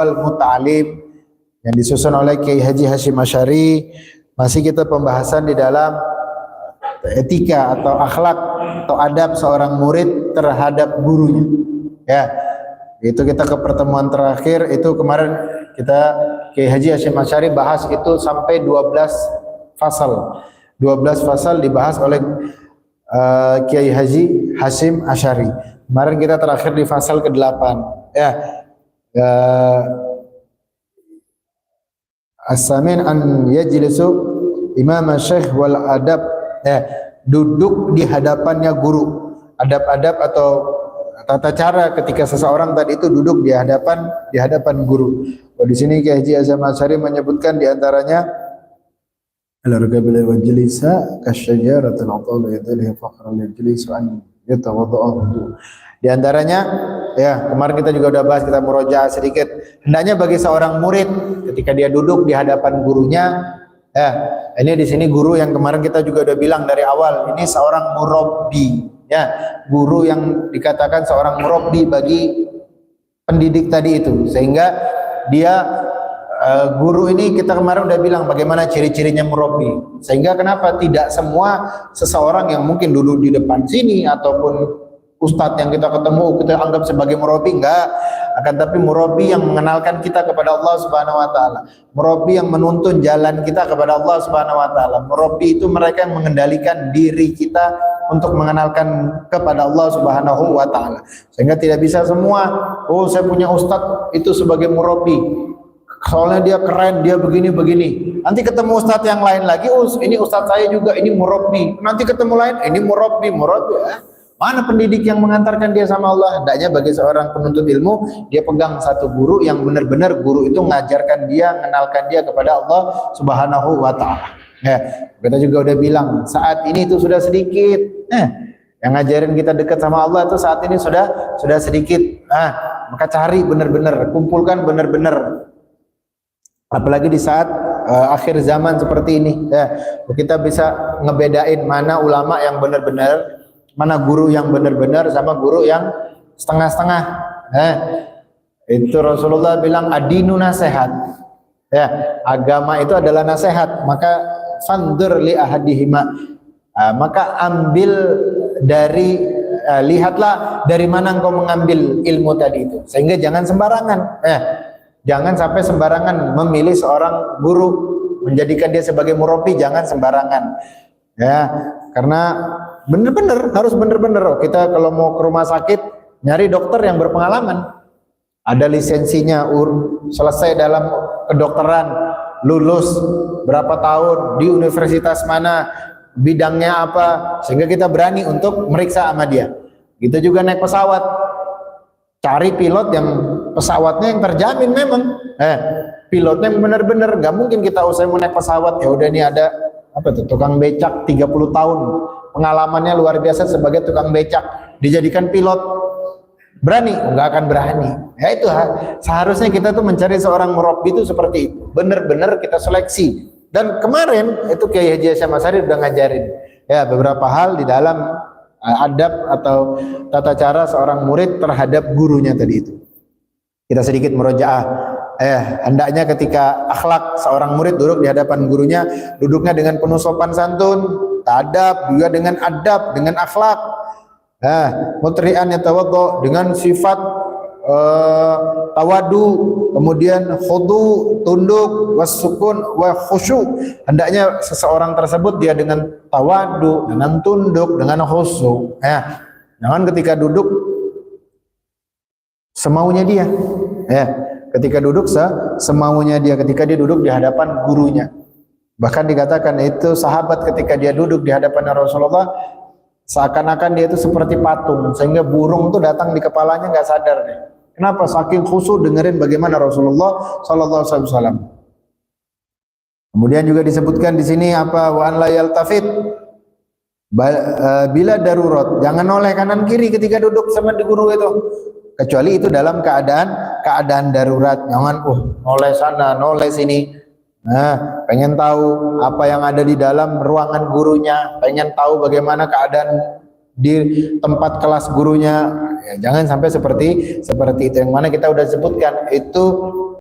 Al-Muta'alim yang disusun oleh Kiai Haji Hashim Asy'ari. Masih kita pembahasan di dalam etika atau akhlak atau adab seorang murid terhadap gurunya. Ya, itu kita ke pertemuan terakhir itu kemarin kita Kiai Haji Hashim Asy'ari bahas itu sampai 12 fasal. 12 fasal dibahas oleh Kiai Haji Hashim Asy'ari. Kemarin kita terakhir di fasal ke-8. Ya. As-samin an yajlisu imam syekh wal adab, duduk di hadapannya guru. Adab-adab atau tata cara ketika seseorang tadi itu duduk di hadapan guru. Di sini Kiai Haji Hashim Asy'ari menyebutkan di antaranya al-rakabil wal jalisa kasyajaratul atala yadhliha fakhran lil jalis an yatawadda'a. Di antaranya, ya kemarin kita juga udah bahas, kita murojaah sedikit. Hendaknya bagi seorang murid ketika dia duduk di hadapan gurunya, ini di sini guru yang kemarin kita juga udah bilang dari awal, ini seorang murabbi, ya guru yang dikatakan seorang murabbi bagi pendidik tadi itu, sehingga dia guru ini kita kemarin udah bilang bagaimana ciri-cirinya murabbi. Sehingga kenapa tidak semua seseorang yang mungkin duduk di depan sini ataupun ustadz yang kita ketemu kita anggap sebagai murabbi, enggak, akan tapi murabbi yang mengenalkan kita kepada Allah Subhanahu wa taala, murabbi yang menuntun jalan kita kepada Allah Subhanahu wa taala. Murabbi itu mereka yang mengendalikan diri kita untuk mengenalkan kepada Allah Subhanahu wa taala. Sehingga tidak bisa semua, oh saya punya ustadz itu sebagai murabbi, soalnya dia keren, dia begini-begini. Nanti ketemu ustadz yang lain lagi, oh ini ustadz saya juga, ini murabbi. Nanti ketemu lain, ini murabbi. Mana pendidik yang mengantarkan dia sama Allah? Hendaknya bagi seorang penuntut ilmu, dia pegang satu guru yang benar-benar guru itu mengajarkan dia, mengenalkan dia kepada Allah Subhanahu wa taala. Kita juga udah bilang, saat ini itu sudah sedikit. Yang ngajarin kita dekat sama Allah itu saat ini sudah sedikit. Maka cari benar-benar, kumpulkan benar-benar. Apalagi di saat akhir zaman seperti ini, kita bisa ngebedain mana ulama yang benar-benar, mana guru yang benar-benar sama guru yang setengah-setengah. Itu Rasulullah bilang adinu nasihat. Agama itu adalah nasihat. Maka fandur li ahadihima. Maka ambil dari lihatlah dari mana engkau mengambil ilmu tadi itu. Sehingga jangan sembarangan. Jangan sampai sembarangan memilih seorang guru, menjadikan dia sebagai murabbi, jangan sembarangan. Karena bener-bener harus bener-bener. Kita kalau mau ke rumah sakit nyari dokter yang berpengalaman, ada lisensinya, selesai dalam kedokteran, lulus berapa tahun di universitas mana, bidangnya apa, sehingga kita berani untuk meriksa sama dia. Gitu juga naik pesawat, cari pilot yang pesawatnya yang terjamin memang, pilotnya yang bener-bener. Gak mungkin kita usai mau naik pesawat, ya udah ini ada apa tuh tukang becak 30 tahun pengalamannya luar biasa sebagai tukang becak, dijadikan pilot, berani? Enggak akan berani. Ya itu seharusnya kita tuh mencari seorang murabbi itu seperti itu, benar-benar kita seleksi. Dan kemarin itu Kiai Haji Hashim Asy'ari udah ngajarin ya beberapa hal di dalam adab atau tata cara seorang murid terhadap gurunya tadi itu. Kita sedikit murojaah. Hendaknya ketika akhlak seorang murid duduk di hadapan gurunya, duduknya dengan penuh sopan santun, adab, juga dengan adab, dengan akhlak. Mutri'an yatawaddo, dengan sifat tawadu, kemudian khudu, tunduk, wasukun, wa khusyu. Hendaknya seseorang tersebut dia dengan tawadu, dengan tunduk, dengan khusyu. Jangan ketika duduk semaunya dia. Ketika duduk semaunya dia, ketika dia duduk di hadapan gurunya. Bahkan dikatakan itu sahabat ketika dia duduk di hadapan Rasulullah, seakan-akan dia itu seperti patung, sehingga burung itu datang di kepalanya nggak sadar deh. Kenapa? Saking khusyuk dengerin bagaimana Rasulullah sallallahu alaihi wasallam. Kemudian juga disebutkan di sini apa, wa an la yaltafit bila darurat, jangan noleh kanan kiri ketika duduk sama di guru itu, kecuali itu dalam keadaan darurat. Jangan noleh sana noleh sini, pengen tahu apa yang ada di dalam ruangan gurunya, pengen tahu bagaimana keadaan di tempat kelas gurunya, ya, jangan sampai seperti itu. Yang mana kita udah sebutkan itu